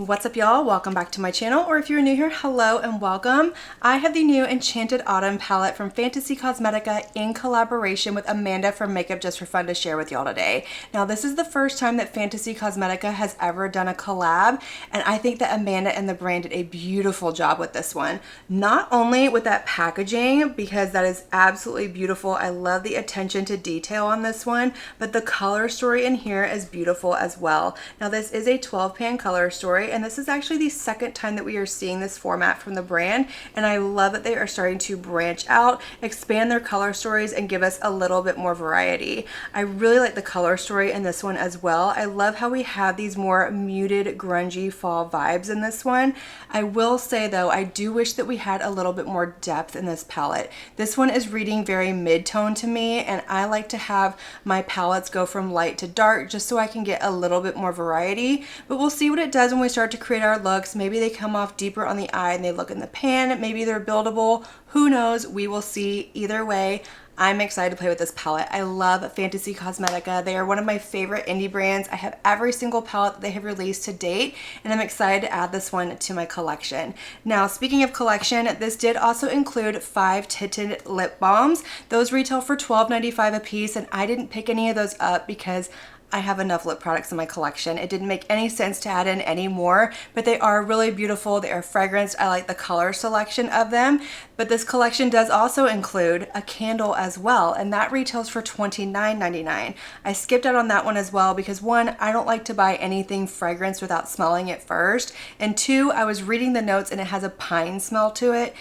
What's up, y'all? Welcome back to my channel, or if you're new here, hello and welcome. I have the new Enchanted Autumn palette from Fantasy Cosmetica in collaboration with Amanda from Makeup Just for Fun to share with y'all today. Now, this is the first time that Fantasy Cosmetica has ever done a collab, and I think that Amanda and the brand did a beautiful job with this one. Not only with that packaging, because that is absolutely beautiful. I love the attention to detail on this one, but the color story in here is beautiful as well. Now, this is a 12-pan color story, and this is actually the second time that we are seeing this format from the brand, and I love that they are starting to branch out, expand their color stories, and give us a little bit more variety. I really like the color story in this one as well. I love how we have these more muted, grungy fall vibes in this one. I will say though, I do wish that we had a little bit more depth in this palette. This one is reading very mid-tone to me, and I like to have my palettes go from light to dark just so I can get a little bit more variety, but we'll see what it does when we start to create our looks. Maybe they come off deeper on the eye and they look in the pan. Maybe they're buildable. Who knows? We will see. Either way, I'm excited to play with this palette. I love Fantasy Cosmetica. They are one of my favorite indie brands. I have every single palette that they have released to date, and I'm excited to add this one to my collection. Now, speaking of collection, this did also include 5 tinted lip balms. Those retail for $12.95 a piece, and I didn't pick any of those up because I have enough lip products in my collection. It didn't make any sense to add in any more, but they are really beautiful. They are fragranced. I like the color selection of them, but this collection does also include a candle as well, and that retails for $29.99. I skipped out on that one as well because 1, I don't like to buy anything fragranced without smelling it first, and 2, I was reading the notes and it has a pine smell to it.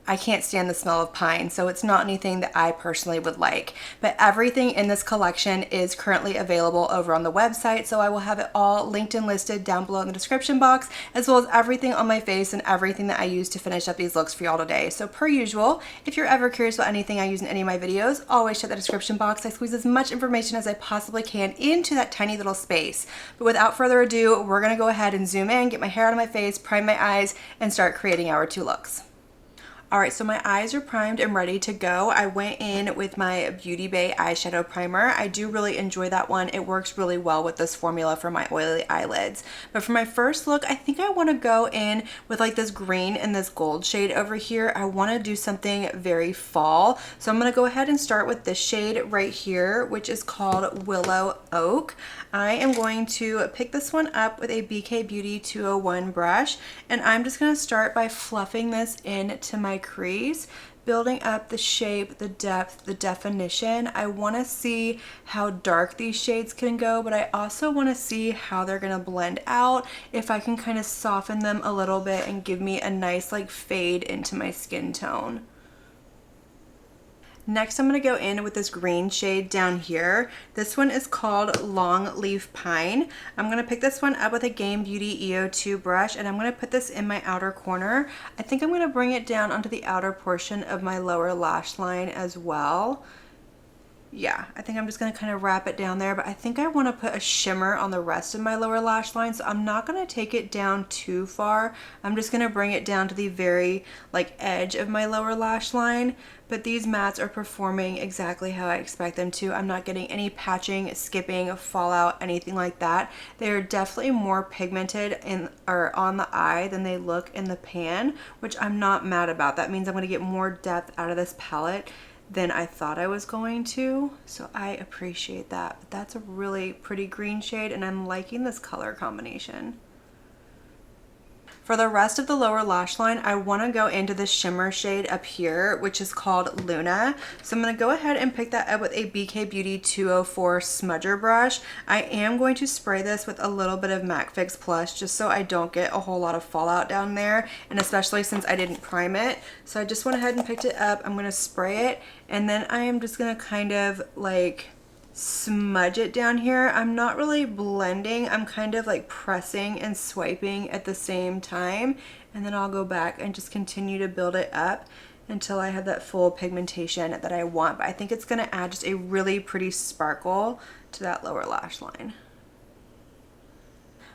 I can't stand the smell of pine, so it's not anything that I personally would like. But everything in this collection is currently available over on the website, so I will have it all linked and listed down below in the description box, as well as everything on my face and everything that I use to finish up these looks for y'all today. So per usual, if you're ever curious about anything I use in any of my videos, always check the description box. I squeeze as much information as I possibly can into that tiny little space. But without further ado, we're gonna go ahead and zoom in, get my hair out of my face, prime my eyes, and start creating our 2 looks. Alright, so my eyes are primed and ready to go. I went in with my Beauty Bay eyeshadow primer. I do really enjoy that one. It works really well with this formula for my oily eyelids. But for my first look, I think I want to go in with like this green and this gold shade over here. I want to do something very fall. So I'm going to go ahead and start with this shade right here, which is called Willow Oak. I am going to pick this one up with a BK Beauty 201 brush, and I'm just going to start by fluffing this into my crease, building up the shape, the depth, the definition. I want to see how dark these shades can go, but I also want to see how they're going to blend out, if I can kind of soften them a little bit and give me a nice like fade into my skin tone. Next, I'm going to go in with this green shade down here. This one is called Long Leaf Pine. I'm going to pick this one up with a Game Beauty EO2 brush, and I'm going to put this in my outer corner. I think I'm going to bring it down onto the outer portion of my lower lash line as well. Yeah, I think I'm just going to kind of wrap it down there, but I think I want to put a shimmer on the rest of my lower lash line, so I'm not going to take it down too far. I'm just going to bring it down to the very like edge of my lower lash line, but these mattes are performing exactly how I expect them to. I'm not getting any patching, skipping, fallout, anything like that. They are definitely more pigmented in or on the eye than they look in the pan, which I'm not mad about. That means I'm going to get more depth out of this palette than I thought I was going to, so I appreciate that. But that's a really pretty green shade, and I'm liking this color combination. For the rest of the lower lash line, I want to go into the shimmer shade up here, which is called Luna. So I'm going to go ahead and pick that up with a BK Beauty 204 smudger brush. I am going to spray this with a little bit of MAC Fix Plus just so I don't get a whole lot of fallout down there, and especially since I didn't prime it. So I just went ahead and picked it up. I'm going to spray it, and then I am just going to kind of like smudge it down here. I'm not really blending, I'm kind of like pressing and swiping at the same time, and then I'll go back and just continue to build it up until I have that full pigmentation that I want. But I think it's going to add just a really pretty sparkle to that lower lash line.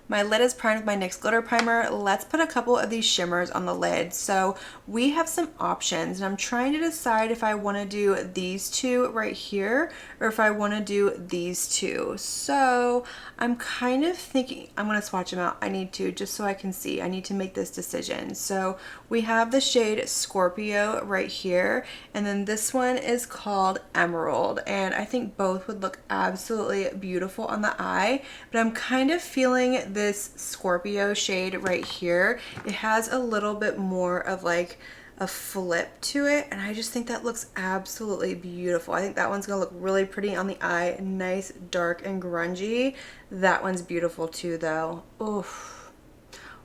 My lid is primed with my NYX glitter primer. Let's put a couple of these shimmers on the lid. So we have some options, and I'm trying to decide if I want to do these two right here or if I want to do these two. So I'm kind of thinking I'm going to swatch them out. I need to, just so I can see. I need to make this decision. So we have the shade Scorpio right here, and then this one is called Emerald, and I think both would look absolutely beautiful on the eye, but I'm kind of feeling this Scorpio shade right here. It has a little bit more of like a flip to it, and I just think that looks absolutely beautiful. I think that one's gonna look really pretty on the eye, nice, dark, and grungy. That one's beautiful too though. Oof.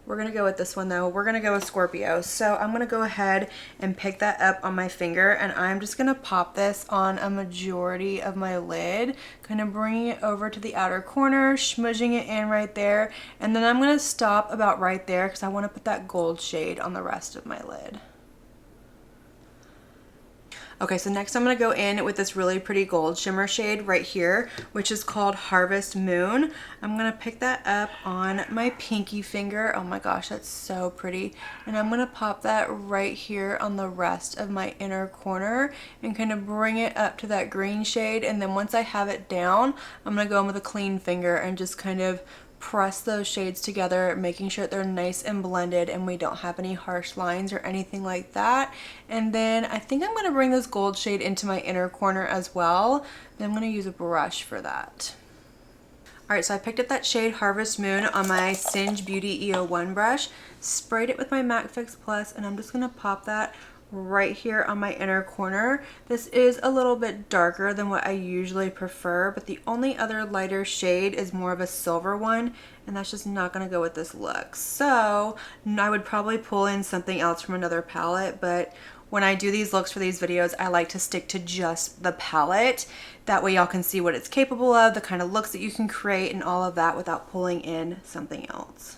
We're gonna go with this one though. We're gonna go with Scorpio. So I'm gonna go ahead and pick that up on my finger, and I'm just gonna pop this on a majority of my lid, kind of bringing it over to the outer corner, smudging it in right there, and then I'm gonna stop about right there because I wanna put that gold shade on the rest of my lid. Okay, so next I'm going to go in with this really pretty gold shimmer shade right here, which is called Harvest Moon. I'm going to pick that up on my pinky finger. Oh my gosh, that's so pretty. And I'm going to pop that right here on the rest of my inner corner and kind of bring it up to that green shade. And then once I have it down, I'm going to go in with a clean finger and just kind of press those shades together, making sure that they're nice and blended and we don't have any harsh lines or anything like that. And then I think I'm going to bring this gold shade into my inner corner as well. Then I'm going to use a brush for that. Alright, so I picked up that shade Harvest Moon on my Singe Beauty EO1 brush, sprayed it with my MAC Fix Plus, and I'm just going to pop that right here on my inner corner. This is a little bit darker than what I usually prefer, but the only other lighter shade is more of a silver one, and that's just not going to go with this look. So I would probably pull in something else from another palette, but when I do these looks for these videos, I like to stick to just the palette. That way y'all can see what it's capable of, the kind of looks that you can create and all of that without pulling in something else.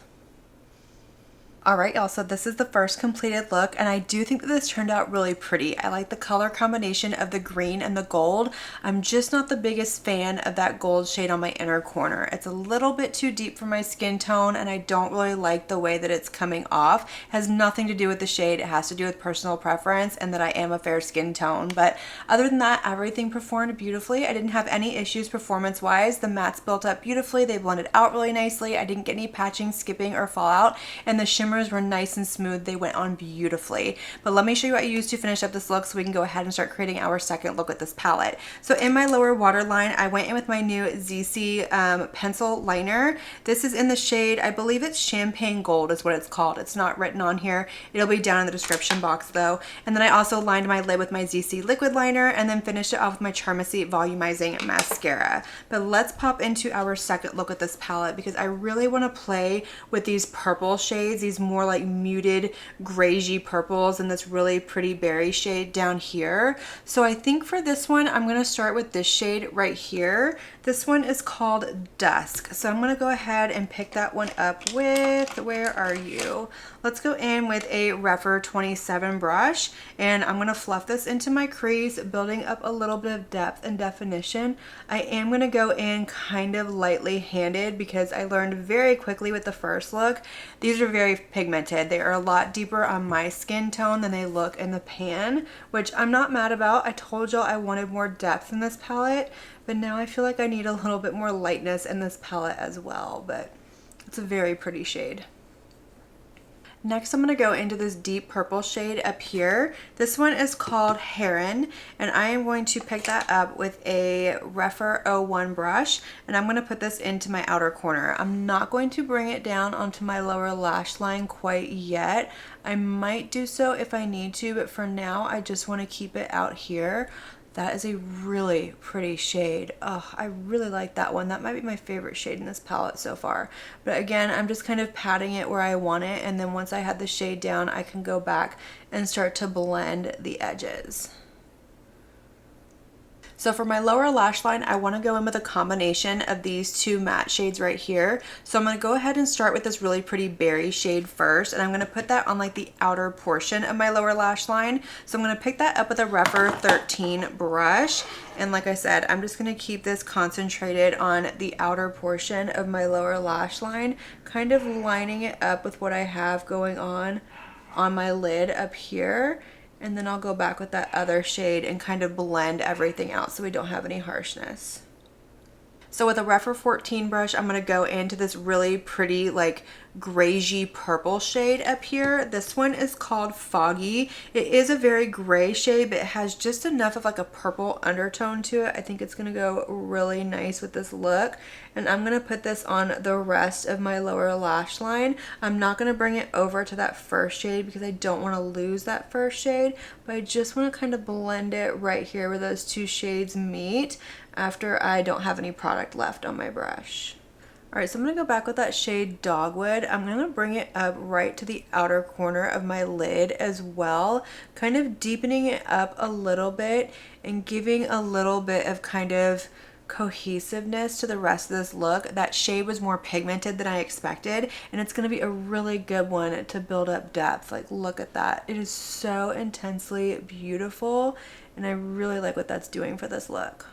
Alright y'all, so this is the first completed look, and I do think that this turned out really pretty. I like the color combination of the green and the gold. I'm just not the biggest fan of that gold shade on my inner corner. It's a little bit too deep for my skin tone, and I don't really like the way that it's coming off. It has nothing to do with the shade. It has to do with personal preference and that I am a fair skin tone. But other than that, everything performed beautifully. I didn't have any issues performance-wise. The mattes built up beautifully. They blended out really nicely. I didn't get any patching, skipping, or fallout, and the shimmers were nice and smooth. They went on beautifully. But let me show you what I used to finish up this look so we can go ahead and start creating our second look with this palette. So in my lower waterline, I went in with my new Zeesea pencil liner. This is in the shade, I believe it's Champagne Gold is what it's called. It's not written on here. It'll be down in the description box though. And then I also lined my lid with my Zeesea liquid liner and then finished it off with my Charmacy volumizing mascara. But let's pop into our second look with this palette because I really want to play with these purple shades, these more like muted greigey purples, and this really pretty berry shade down here. So I think for this one, I'm going to start with this shade right here. This one is called Dusk. So I'm going to go ahead and pick that one up with, where are you? Let's go in with a Rephr 27 brush, and I'm going to fluff this into my crease, building up a little bit of depth and definition. I am going to go in kind of lightly handed because I learned very quickly with the first look, these are very pigmented. They are a lot deeper on my skin tone than they look in the pan, which I'm not mad about. I told y'all I wanted more depth in this palette, but now I feel like I need a little bit more lightness in this palette as well, but it's a very pretty shade. Next, I'm going to go into this deep purple shade up here. This one is called Heron, and I am going to pick that up with a Rephr 01 brush, and I'm going to put this into my outer corner. I'm not going to bring it down onto my lower lash line quite yet. I might do so if I need to, but for now, I just want to keep it out here. That is a really pretty shade. Oh, I really like that one. That might be my favorite shade in this palette so far. But again, I'm just kind of patting it where I want it, and then once I have the shade down, I can go back and start to blend the edges. So for my lower lash line, I want to go in with a combination of these two matte shades right here. So I'm going to go ahead and start with this really pretty berry shade first, and I'm going to put that on like the outer portion of my lower lash line. So I'm going to pick that up with a Rephr 13 brush. And like I said, I'm just going to keep this concentrated on the outer portion of my lower lash line, kind of lining it up with what I have going on my lid up here. And then I'll go back with that other shade and kind of blend everything out so we don't have any harshness. So with a Rephr 14 brush, I'm going to go into this really pretty like grayish purple shade up here. This one is called Foggy. It is a very gray shade, but it has just enough of like a purple undertone to it. I think it's going to go really nice with this look. And I'm going to put this on the rest of my lower lash line. I'm not going to bring it over to that first shade because I don't want to lose that first shade, but I just want to kind of blend it right here where those two shades meet after I don't have any product left on my brush. Alright, so I'm going to go back with that shade Dogwood. I'm going to bring it up right to the outer corner of my lid as well, kind of deepening it up a little bit and giving a little bit of kind of cohesiveness to the rest of this look. That shade was more pigmented than I expected, and it's going to be a really good one to build up depth. Like, look at that. It is so intensely beautiful, and I really like what that's doing for this look.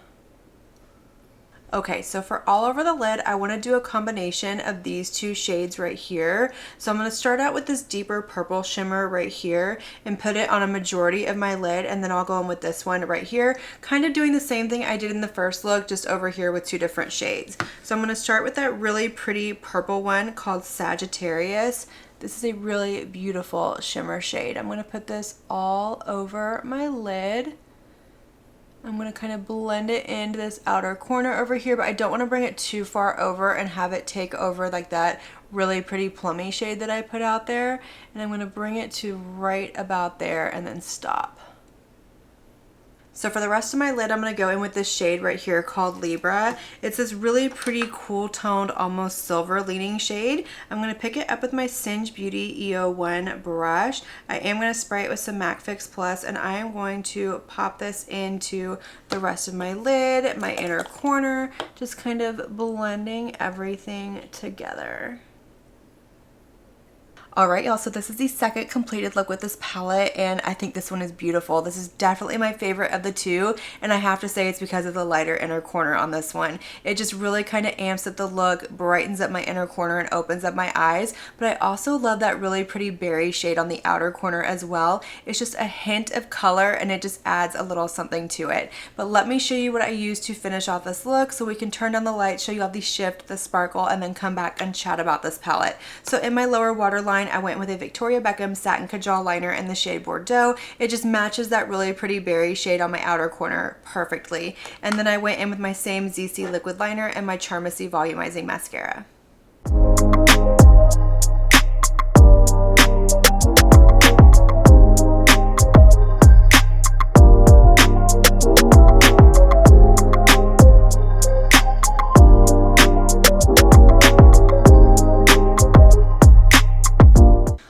Okay, so for all over the lid, I want to do a combination of these two shades right here. So I'm going to start out with this deeper purple shimmer right here and put it on a majority of my lid, and then I'll go in with this one right here, kind of doing the same thing I did in the first look, just over here with two different shades. So I'm going to start with that really pretty purple one called Sagittarius. This is a really beautiful shimmer shade. I'm going to put this all over my lid. I'm going to kind of blend it into this outer corner over here, but I don't want to bring it too far over and have it take over like that really pretty plummy shade that I put out there. And I'm going to bring it to right about there and then stop. So for the rest of my lid, I'm going to go in with this shade right here called Libra. It's this really pretty cool toned, almost silver leaning shade. I'm going to pick it up with my Singe Beauty EO1 brush. I am going to spray it with some MAC Fix Plus, and I am going to pop this into the rest of my lid, my inner corner, just kind of blending everything together. Alright y'all, so this is the second completed look with this palette, and I think this one is beautiful. This is definitely my favorite of the two, and I have to say it's because of the lighter inner corner on this one. It just really kind of amps up the look, brightens up my inner corner, and opens up my eyes, but I also love that really pretty berry shade on the outer corner as well. It's just a hint of color, and it just adds a little something to it. But let me show you what I used to finish off this look so we can turn down the light, show you all the shift, the sparkle, and then come back and chat about this palette. So in my lower waterline, I went with a Victoria Beckham Satin Kajal liner in the shade Bordeaux. It just matches that really pretty berry shade on my outer corner perfectly. And then I went in with my same Zeesea liquid liner and my Charmacy volumizing mascara.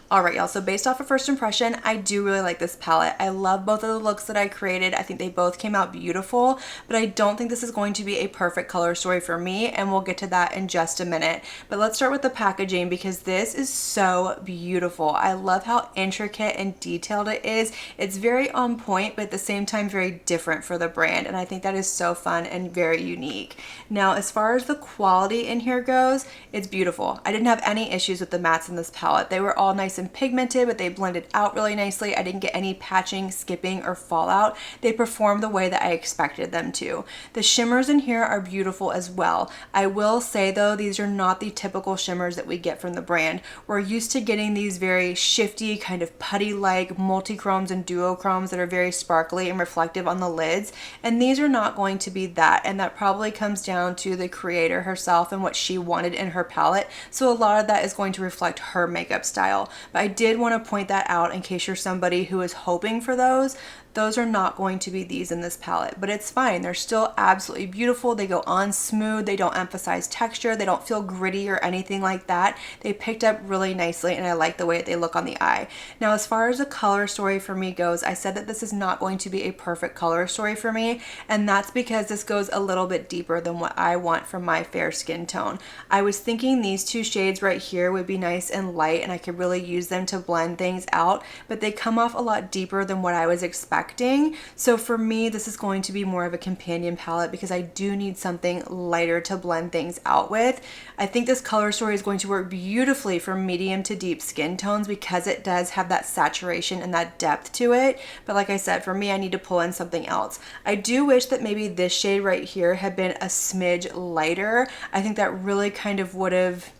Alright y'all, so based off of first impression, I do really like this palette. I love both of the looks that I created. I think they both came out beautiful, but I don't think this is going to be a perfect color story for me, and we'll get to that in just a minute. But let's start with the packaging because this is so beautiful. I love how intricate and detailed it is. It's very on point, but at the same time very different for the brand, and I think that is so fun and very unique. Now, as far as the quality in here goes, it's beautiful. I didn't have any issues with the mattes in this palette. They were all nice and pigmented, but they blended out really nicely. I didn't get any patching, skipping, or fallout. They performed the way that I expected them to. The shimmers in here are beautiful as well. I will say though, these are not the typical shimmers that we get from the brand. We're used to getting these very shifty, kind of putty-like multi-chromes and duochromes that are very sparkly and reflective on the lids, and these are not going to be that, and that probably comes down to the creator herself and what she wanted in her palette, so a lot of that is going to reflect her makeup style. But I did want to point that out in case you're somebody who is hoping for those. those are not going to be these in this palette, but it's fine. They're still absolutely beautiful. They go on smooth. They don't emphasize texture. They don't feel gritty or anything like that. They picked up really nicely, and I like the way they look on the eye. Now, as far as the color story for me goes, I said that this is not going to be a perfect color story for me, and that's because this goes a little bit deeper than what I want from my fair skin tone. I was thinking these two shades right here would be nice and light, and I could really use them to blend things out, but they come off a lot deeper than what I was expecting. So for me, this is going to be more of a companion palette because I do need something lighter to blend things out with. I think this color story is going to work beautifully for medium to deep skin tones because it does have that saturation and that depth to it. But like I said, for me, I need to pull in something else. I do wish that maybe this shade right here had been a smidge lighter. I think that really kind of would have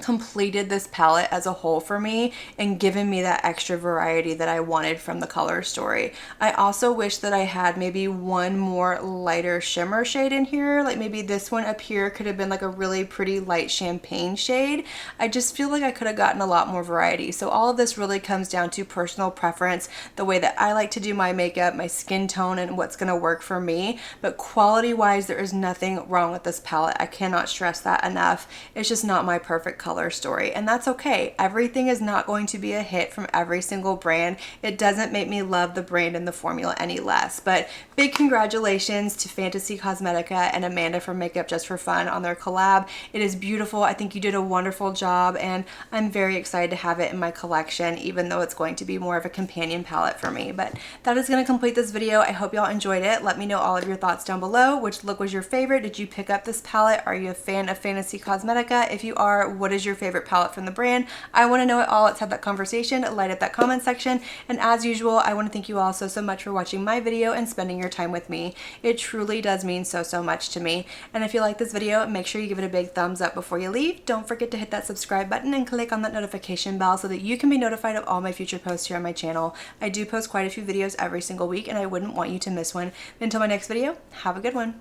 completed this palette as a whole for me and given me that extra variety that I wanted from the color story. I also wish that I had maybe one more lighter shimmer shade in here, like maybe this one up here could have been like a really pretty light champagne shade. I just feel like I could have gotten a lot more variety. So all of this really comes down to personal preference, the way that I like to do my makeup, my skin tone, and what's going to work for me. But quality wise, there is nothing wrong with this palette. I cannot stress that enough. It's just not my perfect color story, and that's okay. Everything is not going to be a hit from every single brand. It doesn't make me love the brand and the formula any less. But big congratulations to Fantasy Cosmetica and Amanda from Makeup Just for Fun on their collab. It is beautiful. I think you did a wonderful job, and I'm very excited to have it in my collection, even though it's going to be more of a companion palette for me. But that is going to complete this video. I hope y'all enjoyed it. Let me know all of your thoughts down below. Which look was your favorite? Did you pick up this palette? Are you a fan of Fantasy Cosmetica? If you are, what is your favorite palette from the brand? I want to know it all. Let's have that conversation. Light up that comment section. And as usual, I want to thank you all so much for watching my video and spending your time with me. It truly does mean so much to me. And if you like this video, make sure you give it a big thumbs up before you leave. Don't forget to hit that subscribe button and click on that notification bell so that you can be notified of all my future posts here on my channel. I do post quite a few videos every single week, and I wouldn't want you to miss one. Until my next video, have a good one.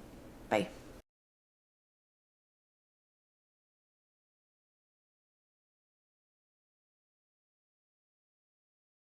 Bye.